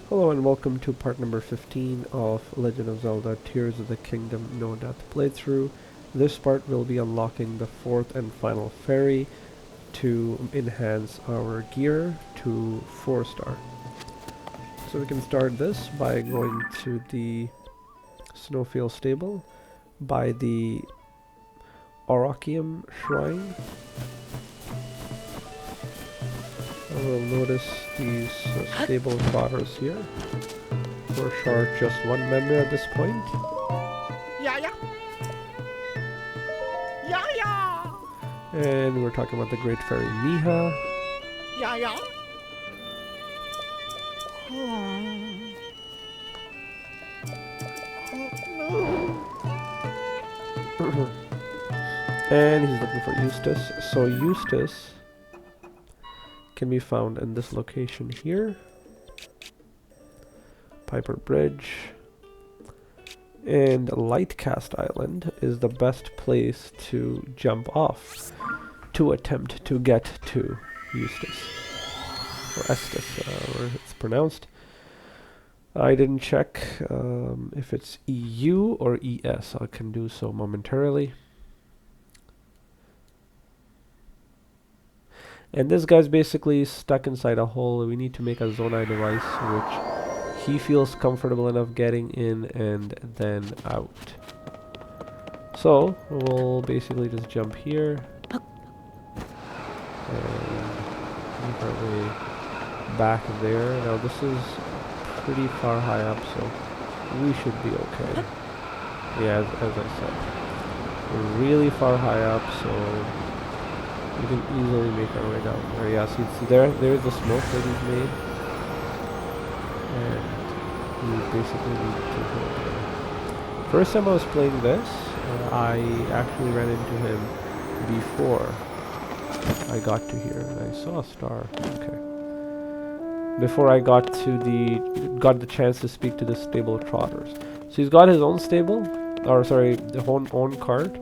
Hello and welcome to part number 15 of Legend of Zelda Tears of the Kingdom No Death playthrough. This part will be unlocking the fourth and final fairy to enhance our gear to 4 star. So we can start this by going to the Snowfield stable by the Orakium shrine. I will notice these stable trotters here. For sure, just one member at this point. Yeah, yeah. Yeah, yeah. And we're talking about the Great Fairy Mija. Yeah, yeah. Hmm. And he's looking for Eustace. So Eustace can be found in this location here. Piper Bridge. And Lightcast Island is the best place to jump off to attempt to get to Eustace. Or Estes, where it's pronounced. I didn't check if it's EU or ES. I can do so momentarily. And this guy's basically stuck inside a hole. We need to make a Zonai device which he feels comfortable enough getting in and then out. So we'll basically just jump here and make our way back there. Now this is pretty far high up, so we should be okay. Yeah, as I said, we're really far high up, so we can easily make our way down there. Yeah, see there's the smoke that he's made. And we basically need to go there. First time I was playing this, I actually ran into him before I got to here. And I saw a star. Okay. Before I got the chance to speak to the stable trotters. So he's got his own stable, or sorry, the own cart.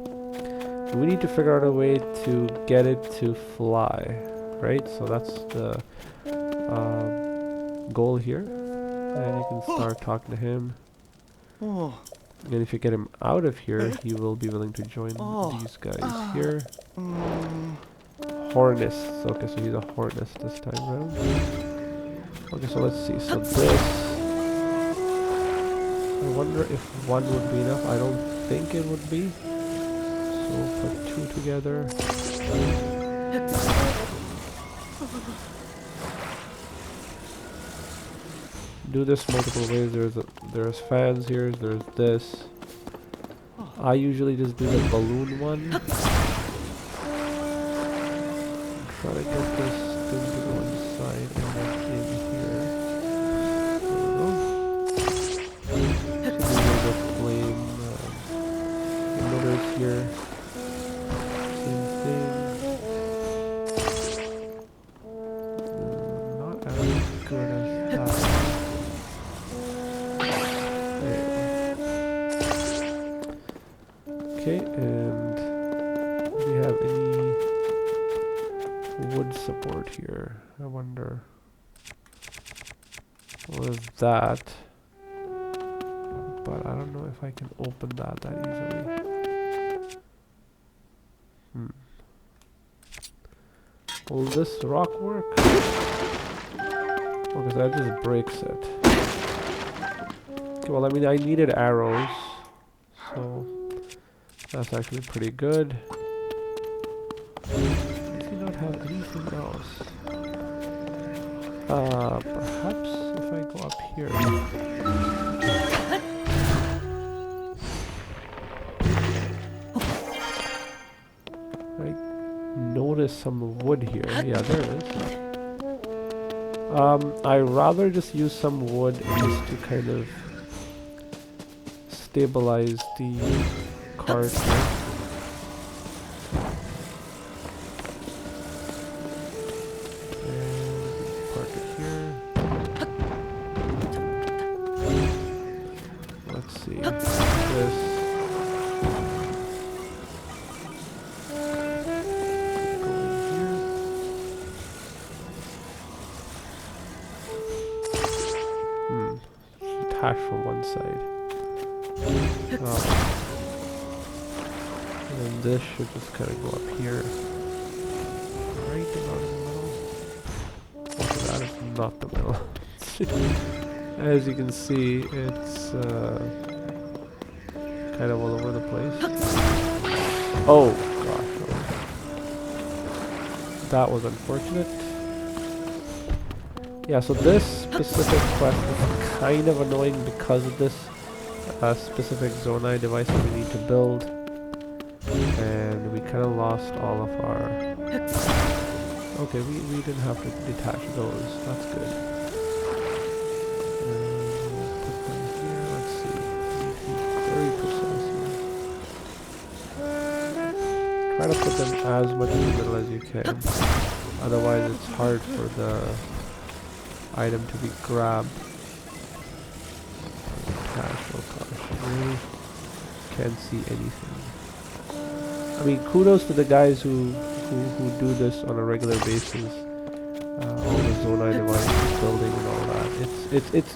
We need to figure out a way to get it to fly, right? So that's the goal here. And you can start talking to him. And if you get him out of here, he will be willing to join these guys here. Hornist. Okay, so he's a Hornist this time around. Okay, so let's see. So this... I wonder if one would be enough. I don't think it would be. So we'll put 2 together. Do this multiple ways. There's fans here. There's this. I usually just do the balloon one. Try to get this thing to go inside and then in here. There we go. So these are the flame emitters here. Same thing. Not as good as that. Okay, and do we have any wood support here? I wonder what is that? But I don't know if I can open that easily. Will this rock work? Because that just breaks it. Okay, well, I mean, I needed arrows, so that's actually pretty good. Does he not have anything else? Perhaps if I go up here. I notice some wood here. Yeah, there it is. I rather just use some wood just to kind of stabilize the cart here. And park it here. Let's see. This. Go in here. detach from one side. And then this should just kind of go up here. Right about in the middle. Okay, that is not the middle. As you can see, it's kind of all over the place. Oh gosh, that was unfortunate. Yeah, so this specific quest is kind of annoying because of this specific Zonai device that we need to build. And we kind of lost all of our... Okay, we didn't have to detach those. That's good. We'll put them here. Let's see. Very precise here. Try to put them as much in the middle as you can. Otherwise, it's hard for the item to be grabbed. Detach. Oh gosh, really can't see anything. I mean, kudos to the guys who do this on a regular basis. All the Zonai devices, building and all that.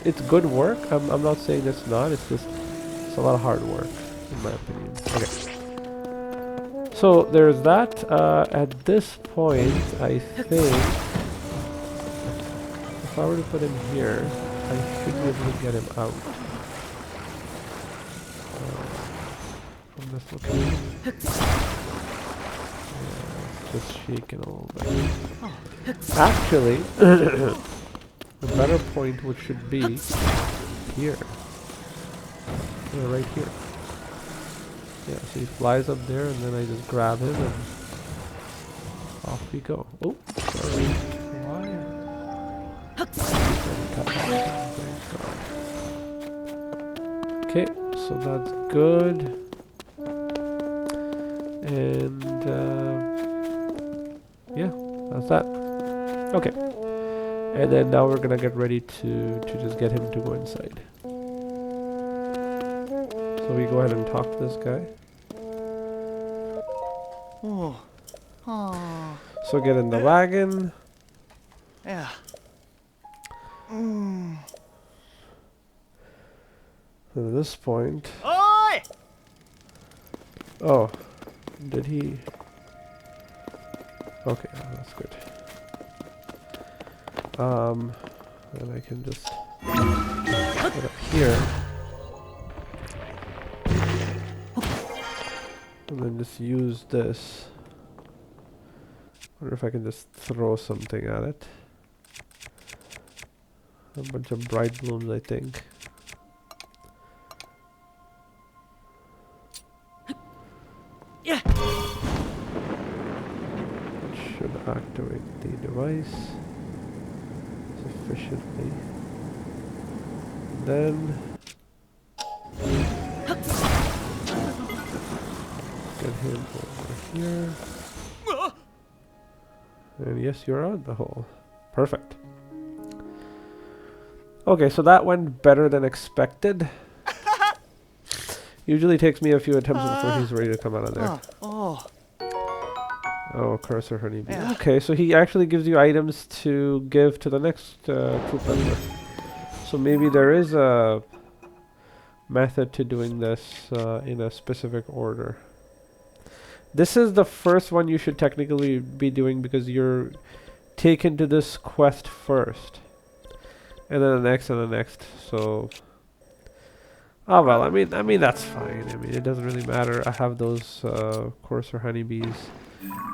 It's good work. I'm not saying it's not. It's just it's a lot of hard work, in my opinion. Okay. So there's that. At this point, I think if I were to put him here, I should be able to get him out from this location. Just shaking a little bit. Actually, the better point which should be here. Yeah, right here. Yeah, so he flies up there and then I just grab him and off we go. Oh, sorry. Why? Okay, so that's good. And yeah, that's that. Okay. And then now we're gonna get ready to just get him to go inside. So we go ahead and talk to this guy. Oh. Oh. So get in the wagon. Yeah. And at this point... Oi! Oh. Did he... Okay, that's good. And I can just get up here. And then just use this. Wonder if I can just throw something at it. A bunch of bright blooms, I think. Yeah. It should activate the device sufficiently. Then get him over here. And yes, you're on the hole. Perfect. Okay, so that went better than expected. Usually takes me a few attempts before he's ready to come out of there. Oh, cursor honeybee. Yeah. Okay, so he actually gives you items to give to the next troop member. So maybe there is a method to doing this in a specific order. This is the first one you should technically be doing because you're taken to this quest first. And then the next and the next, so... Oh well, I mean that's fine. I mean, it doesn't really matter. I have those coarser honeybees.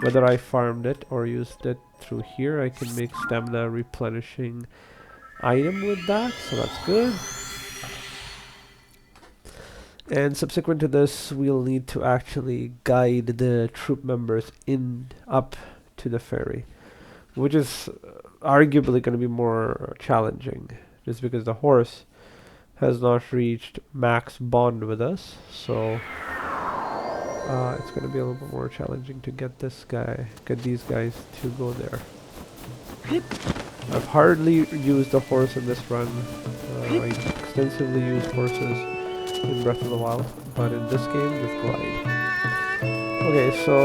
Whether I farmed it or used it through here, I can make stamina replenishing item with that, so that's good. And subsequent to this, we'll need to actually guide the troop members up to the ferry, which is arguably going to be more challenging, just because the horse has not reached max bond with us, so it's going to be a little bit more challenging to get these guys to go there. I've hardly used the horse in this run. I extensively used horses in Breath of the Wild, but in this game, just glide. Okay, so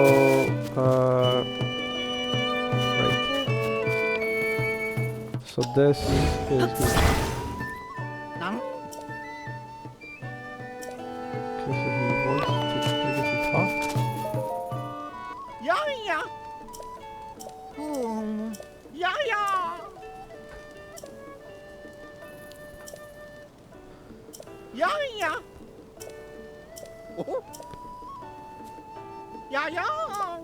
right. So this is Yeah, yeah. Oh. Yeah, yeah.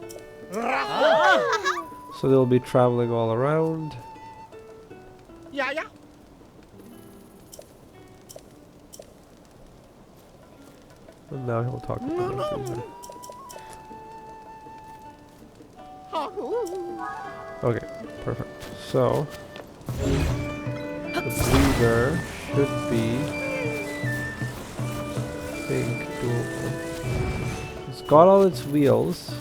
So they'll be traveling all around. Yeah, yeah. And now he'll talk to No, the no. breezer. Oh. Okay, perfect. So the breezer should be, I think, doable. It's got all its wheels.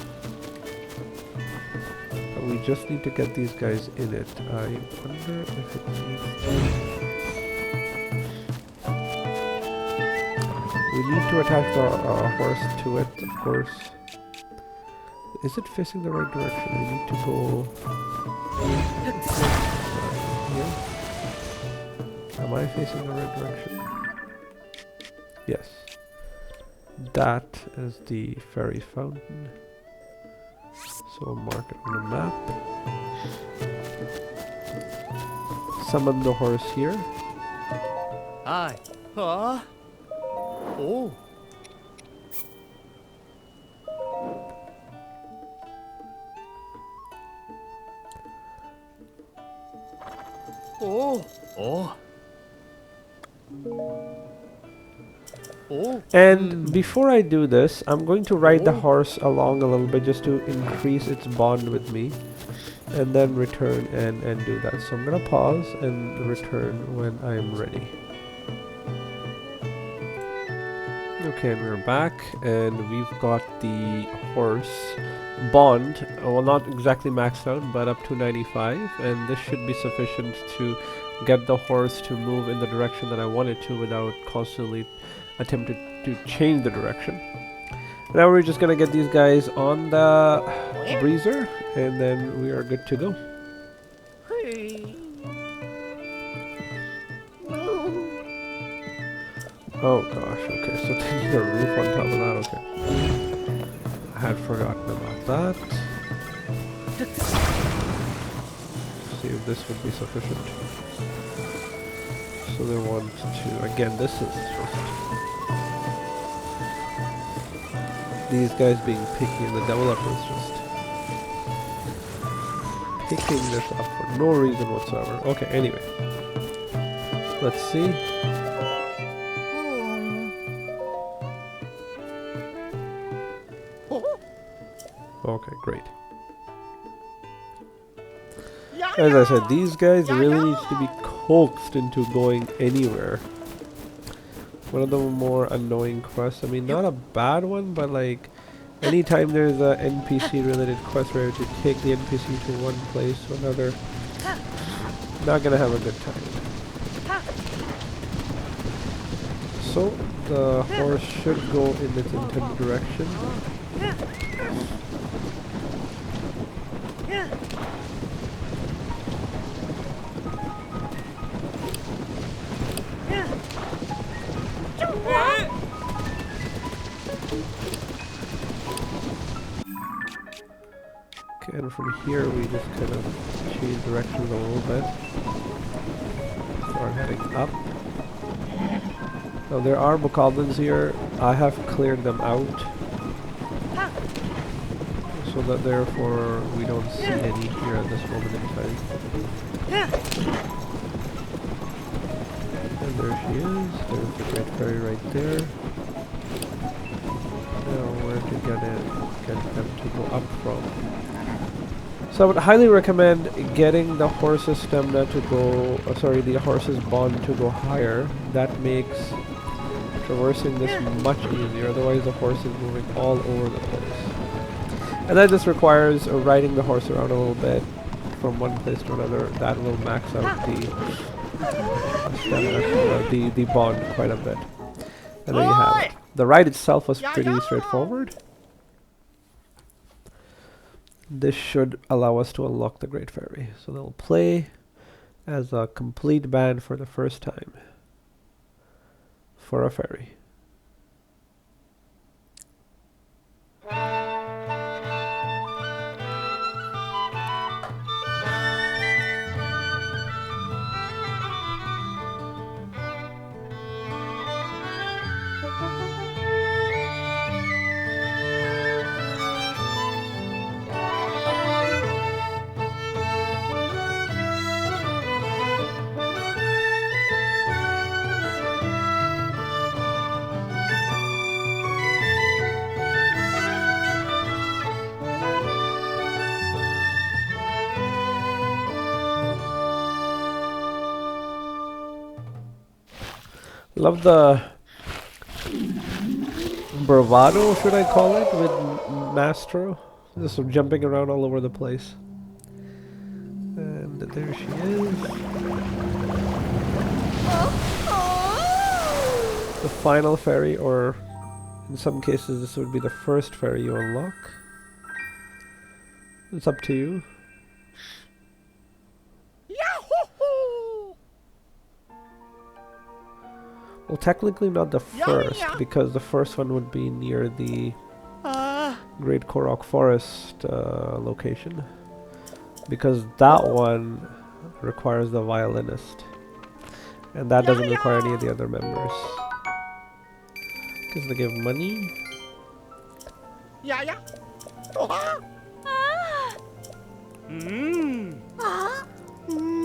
But we just need to get these guys in it. I wonder if it needs to... We need to attach the horse to it, of course. Is it facing the right direction? I need to go here. Am I facing the right direction? Yes. That is the fairy fountain. So we'll mark it on the map. Summon the horse here. Aye. Huh? Oh. Oh. Oh. Oh. And before I do this, I'm going to ride the horse along a little bit just to increase its bond with me. And then return and do that. So I'm going to pause and return when I'm ready. Okay, and we're back, and we've got the horse bond, well, not exactly maxed out, but up to 95, and this should be sufficient to get the horse to move in the direction that I want it to without constantly attempting to change the direction. Now we're just gonna get these guys on the breezer, and then we are good to go. Hey. Oh gosh, okay, so they need a roof on top of that, okay. I had forgotten about that. See if this would be sufficient. So they want to, again, this is just these guys being picky and the developers just picking this up for no reason whatsoever. Okay, anyway. Let's see. Okay, great. As I said, these guys really need to be coaxed into going anywhere. One of the more annoying quests. I mean, not a bad one, but like, anytime there's a NPC related quest where to take the NPC to one place to another, not gonna have a good time. So, the horse should go in its intended direction. Okay, and from here we just kind of change directions a little bit. Start heading up. Now there are bokoblins here. I have cleared them out, so that therefore we don't see any here at this moment in time. And there she is. There's the great fairy right there. Now where to get them to go up from. So I would highly recommend getting the horse's stamina to go, the horse's bond to go higher. That makes traversing this much easier, otherwise the horse is moving all over the place. And that just requires riding the horse around a little bit from one place to another. That will max out the stamina, the bond quite a bit. And there you have it. The ride itself was pretty straightforward. This should allow us to unlock the Great Fairy. So they'll play as a complete band for the first time for a fairy. Love the bravado, should I call it, with Mastro. Just jumping around all over the place. And there she is. The final fairy, or in some cases this would be the first fairy you unlock. It's up to you. Yahoo! Well, technically not the Yeah, first, yeah. because the first one would be near the Great Korok Forest location. Because that one requires the violinist. And that doesn't require any of the other members. Because they give money. Yeah, yeah. Oh,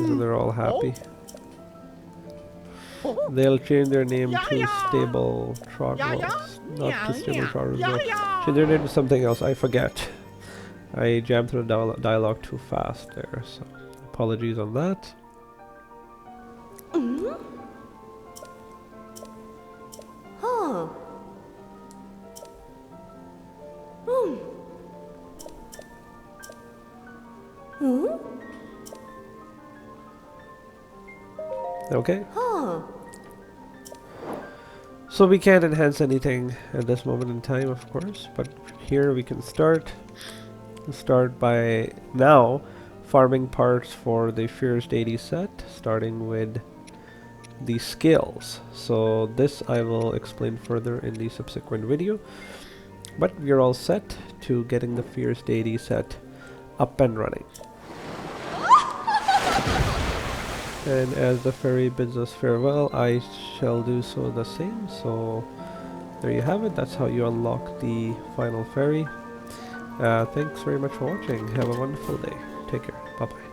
So they're all happy. oh. They'll change their name Yeah, to yeah. Stable Troggles. Yeah, yeah. Not Yeah, to Stable yeah. Troggles. Yeah, No. yeah. Change their name to something else. I forget. I jammed through the dialogue too fast there, so apologies on that. Okay. So we can't enhance anything at this moment in time, of course, but here we can start by now farming parts for the Fierce Deity set, starting with the skills. So this I will explain further in the subsequent video, but we're all set to getting the Fierce Deity set up and running. And as the fairy bids us farewell, I shall do so the same. So there you have it. That's how you unlock the final fairy. Thanks very much for watching. Have a wonderful day. Take care. Bye bye.